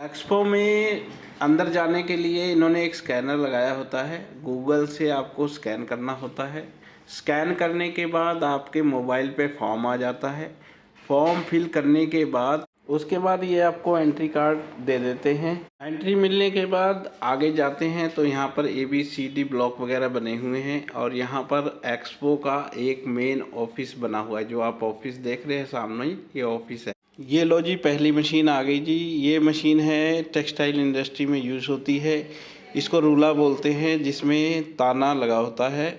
Expo में अंदर जाने के लिए इन्होंने एक स्कैनर लगाया होता है। गूगल से आपको स्कैन करना होता है। स्कैन करने के बाद आपके मोबाइल पे फॉर्म आ जाता है। फॉर्म फिल करने के बाद उसके बाद ये आपको एंट्री कार्ड दे देते हैं। एंट्री मिलने के बाद आगे जाते हैं तो यहाँ पर ABCD ब्लॉक वगैरह बने हुए हैं और यहाँ पर एक्सपो का एक मेन ऑफिस बना हुआ है। जो आप ऑफिस देख रहे हैं सामने ही, ये ऑफिस है। ये लो जी, पहली मशीन आ गई जी। ये मशीन है टेक्सटाइल इंडस्ट्री में यूज़ होती है। इसको रूला बोलते हैं, जिसमें ताना लगा होता है।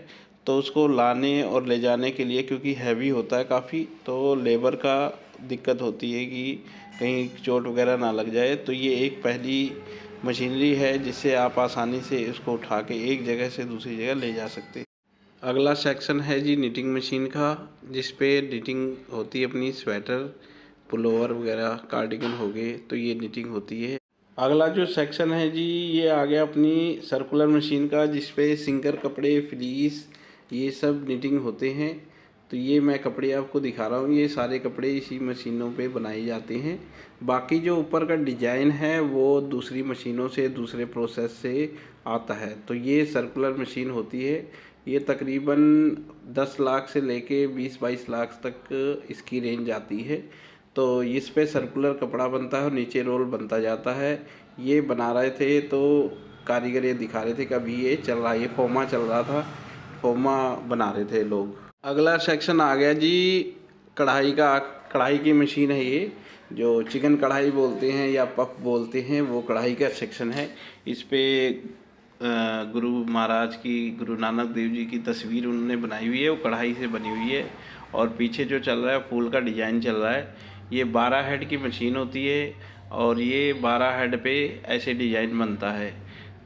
तो उसको लाने और ले जाने के लिए, क्योंकि हैवी होता है काफ़ी, तो लेबर का दिक्कत होती है कि कहीं चोट वगैरह ना लग जाए। तो ये एक पहली मशीनरी है जिससे आप आसानी से इसको उठा के एक जगह से दूसरी जगह ले जा सकते हैं। अगला सेक्शन है जी निटिंग मशीन का, जिस पे निटिंग होती है अपनी स्वेटर, पुलोवर वगैरह, कार्डिगन हो गए, तो ये निटिंग होती है। अगला जो सेक्शन है जी, ये आ गया अपनी सर्कुलर मशीन का, जिस पे सिंगर कपड़े, फ्लीस, ये सब निटिंग होते हैं। तो ये मैं कपड़े आपको दिखा रहा हूँ। ये सारे कपड़े इसी मशीनों पे बनाए जाते हैं। बाकी जो ऊपर का डिजाइन है वो दूसरी मशीनों से, दूसरे प्रोसेस से आता है। तो ये सर्कुलर मशीन होती है। ये तकरीबन 10 लाख से लेके 20-22 लाख तक इसकी रेंज आती है। तो इस पे सर्कुलर कपड़ा बनता है और नीचे रोल बनता जाता है। ये बना रहे थे तो कारीगर ये दिखा रहे थे कि अभी ये चल रहा है, ये फोमा चल रहा था, फोमा बना रहे थे लोग। अगला सेक्शन आ गया जी कढ़ाई का। कढ़ाई की मशीन है ये, जो चिकन कढ़ाई बोलते हैं या पफ बोलते हैं, वो कढ़ाई का सेक्शन है। इस पे गुरु महाराज की, गुरु नानक देव जी की तस्वीर उन्होंने बनाई हुई है, वो कढ़ाई से बनी हुई है। और पीछे जो चल रहा है फूल का डिज़ाइन चल रहा है। ये 12 हेड की मशीन होती है और ये 12 हेड पे ऐसे डिज़ाइन बनता है।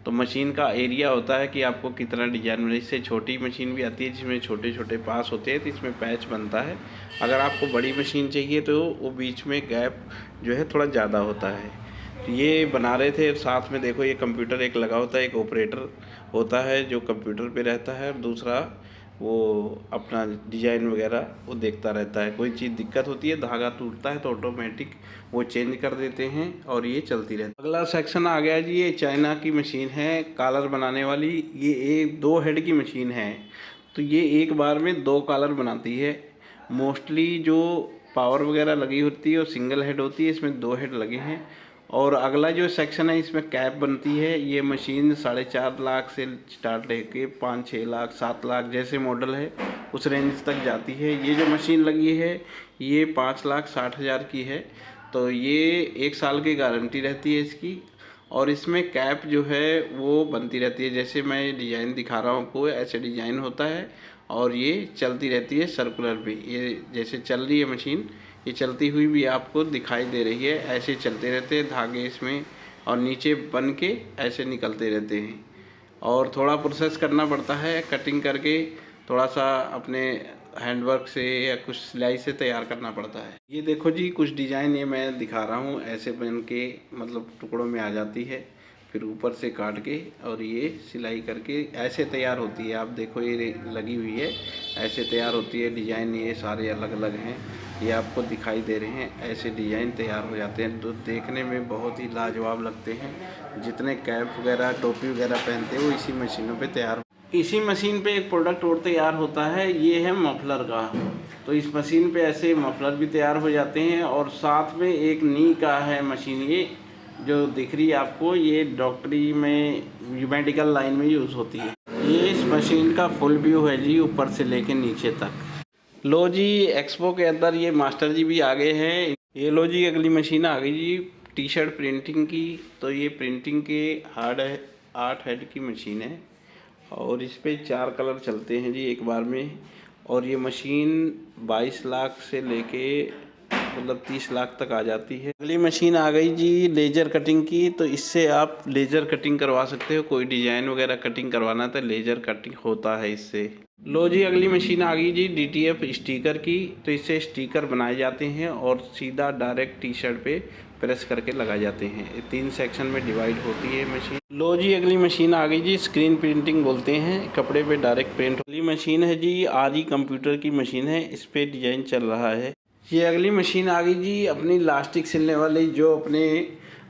तो मशीन का एरिया होता है कि आपको कितना डिज़ाइन बने। इससे छोटी मशीन भी आती है जिसमें छोटे छोटे पास होते हैं, तो इसमें पैच बनता है। अगर आपको बड़ी मशीन चाहिए तो वो बीच में गैप जो है थोड़ा ज़्यादा होता है। तो ये बना रहे थे। साथ में देखो ये कंप्यूटर एक लगा होता है, एक ऑपरेटर होता है जो कंप्यूटर पे रहता है, और दूसरा वो अपना डिज़ाइन वगैरह वो देखता रहता है। कोई चीज़ दिक्कत होती है, धागा टूटता है, तो ऑटोमेटिक वो चेंज कर देते हैं और ये चलती रहती है। अगला सेक्शन आ गया जी, ये चाइना की मशीन है कॉलर बनाने वाली। ये एक 2 हेड की मशीन है। तो ये एक बार में 2 कॉलर बनाती है। मोस्टली जो पावर वगैरह लगी होती है वो सिंगल हेड होती है, इसमें 2 हेड लगे हैं। और अगला जो सेक्शन है इसमें कैप बनती है। ये मशीन 4.5 लाख से स्टार्ट लेके 5-6 लाख 7 लाख जैसे मॉडल है उस रेंज तक जाती है। ये जो मशीन लगी है ये 5,60,000 की है। तो ये 1 साल की गारंटी रहती है इसकी। और इसमें कैप जो है वो बनती रहती है, जैसे मैं डिज़ाइन दिखा रहा हूँ आपको, ऐसे डिज़ाइन होता है और ये चलती रहती है सर्कुलर भी। ये जैसे चल रही है मशीन, ये चलती हुई भी आपको दिखाई दे रही है। ऐसे चलते रहते हैं धागे इसमें, और नीचे बन के ऐसे निकलते रहते हैं। और थोड़ा प्रोसेस करना पड़ता है, कटिंग करके थोड़ा सा अपने हैंडवर्क से या कुछ सिलाई से तैयार करना पड़ता है। ये देखो जी कुछ डिज़ाइन ये मैं दिखा रहा हूँ, ऐसे बन के मतलब टुकड़ों में आ जाती है, फिर ऊपर से काट के और ये सिलाई करके ऐसे तैयार होती है। आप देखो ये लगी हुई है, ऐसे तैयार होती है। डिज़ाइन ये सारे अलग अलग हैं, ये आपको दिखाई दे रहे हैं। ऐसे डिज़ाइन तैयार हो जाते हैं, तो देखने में बहुत ही लाजवाब लगते हैं। जितने कैप वगैरह, टोपी वगैरह पहनते हैं वो इसी मशीनों पे तैयार। इसी मशीन पे एक प्रोडक्ट और तैयार होता है, ये है मफलर का। तो इस मशीन पे ऐसे मफलर भी तैयार हो जाते हैं। और साथ में एक नी का है मशीन, ये जो दिख रही है आपको, ये डॉक्टरी में, मेडिकल लाइन में यूज़ होती है। ये इस मशीन का फुल व्यू है जी, ऊपर से लेके नीचे तक। लो जी एक्सपो के अंदर ये मास्टर जी भी आ गए हैं। ये लो जी अगली मशीन आ गई जी, टी शर्ट प्रिंटिंग की। तो ये प्रिंटिंग के 8 हेड की मशीन है और इस पे 4 कलर चलते हैं जी एक बार में। और ये मशीन 22 लाख से लेके मतलब 30 लाख तक आ जाती है। अगली मशीन आ गई जी लेज़र कटिंग की। तो इससे आप लेज़र कटिंग करवा सकते हो, कोई डिज़ाइन वगैरह कटिंग करवाना तो लेज़र कटिंग होता है इससे। लो जी अगली मशीन आ गई जी DTF स्टिकर की। तो इससे स्टिकर बनाए जाते हैं और सीधा डायरेक्ट टी शर्ट पे प्रेस करके लगाए जाते हैं। 3 सेक्शन में डिवाइड होती है मशीन। लो जी अगली मशीन आ गई जी, स्क्रीन प्रिंटिंग बोलते हैं, कपड़े पे डायरेक्ट प्रिंट। अगली मशीन है जी आरी कंप्यूटर की मशीन है, इस पे डिजाइन चल रहा है। ये अगली मशीन आ गई जी अपनी लास्टिक सिलने वाली, जो अपने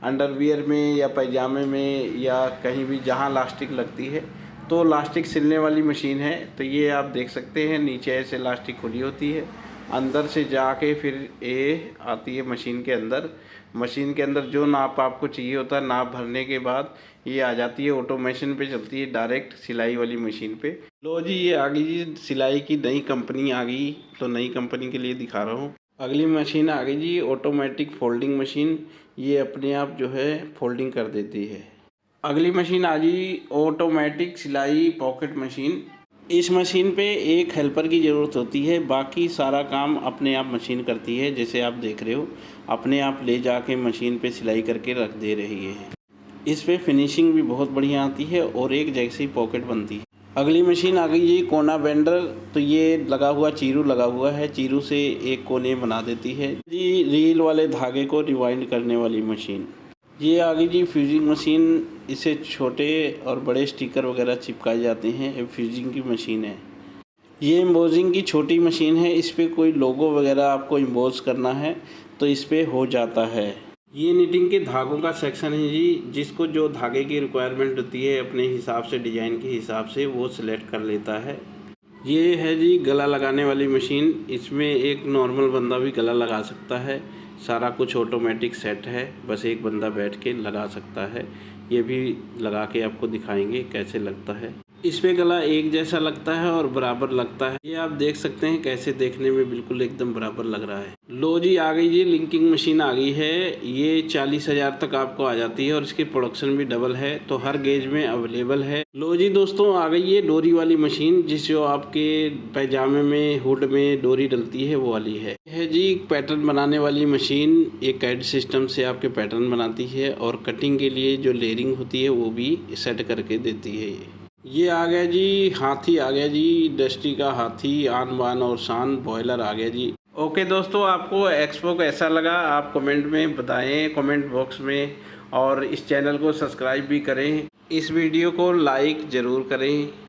अंडरवियर में या पैजामे में या कहीं भी जहाँ लास्टिक लगती है तो लास्टिक सिलने वाली मशीन है। तो ये आप देख सकते हैं नीचे ऐसे लास्टिक खुली होती है, अंदर से जाके फिर ये आती है मशीन के अंदर। मशीन के अंदर जो नाप आपको चाहिए होता है, नाप भरने के बाद ये आ जाती है, ऑटोमेशन पे चलती है, डायरेक्ट सिलाई वाली मशीन पे। लो जी, ये आ गई जी सिलाई की नई कंपनी आ गई, तो नई कंपनी के लिए दिखा रहा हूँ। अगली मशीन आ गई जी ऑटोमेटिक फोल्डिंग मशीन, ये अपने आप जो है फोल्डिंग कर देती है। अगली मशीन आ गई ऑटोमेटिक सिलाई पॉकेट मशीन। इस मशीन पे एक हेल्पर की ज़रूरत होती है, बाकी सारा काम अपने आप मशीन करती है। जैसे आप देख रहे हो, अपने आप ले जाके मशीन पे सिलाई करके रख दे रही है। इस पे फिनिशिंग भी बहुत बढ़िया आती है और एक जैसी पॉकेट बनती है। अगली मशीन आ गई जी कोना बेंडर। तो ये लगा हुआ चीरू लगा हुआ है, चीरू से एक कोने बना देती है जी। रील वाले धागे को रिवाइंड करने वाली मशीन। ये आ गई जी फ्यूजिंग मशीन, इसे छोटे और बड़े स्टिकर वगैरह चिपकाए जाते हैं, ये फ्यूजिंग की मशीन है। ये एम्बोजिंग की छोटी मशीन है, इस पर कोई लोगो वगैरह आपको एम्बोज करना है तो इस पर हो जाता है। ये निटिंग के धागों का सेक्शन है जी, जिसको जो धागे की रिक्वायरमेंट होती है अपने हिसाब से, डिजाइन के हिसाब से वो सिलेक्ट कर लेता है। ये है जी गला लगाने वाली मशीन, इसमें एक नॉर्मल बंदा भी गला लगा सकता है। सारा कुछ ऑटोमेटिक सेट है, बस एक बंदा बैठ के लगा सकता है। ये भी लगा के आपको दिखाएंगे कैसे लगता है। इस पे गला एक जैसा लगता है और बराबर लगता है। ये आप देख सकते हैं कैसे देखने में बिल्कुल एकदम बराबर लग रहा है। लो जी, आ गई जी लिंकिंग मशीन आ गई है। ये 40,000 तक आपको आ जाती है और इसकी प्रोडक्शन भी डबल है, तो हर गेज में अवेलेबल है। लो जी दोस्तों, आ गई है डोरी वाली मशीन, जिसको आपके पैजामे में, हुड में डोरी डलती है, वो वाली है जी। पैटर्न बनाने वाली मशीन, एक कैड सिस्टम से आपके पैटर्न बनाती है और कटिंग के लिए जो लेयरिंग होती है वो भी सेट करके देती है। ये आ गया जी हाथी, आ गया जी इंडस्ट्री का हाथी, आन बान और शान बॉयलर आ गया जी। ओके दोस्तों, आपको एक्सपो कैसा लगा आप कमेंट में बताएं, कमेंट बॉक्स में, और इस चैनल को सब्सक्राइब भी करें, इस वीडियो को लाइक ज़रूर करें।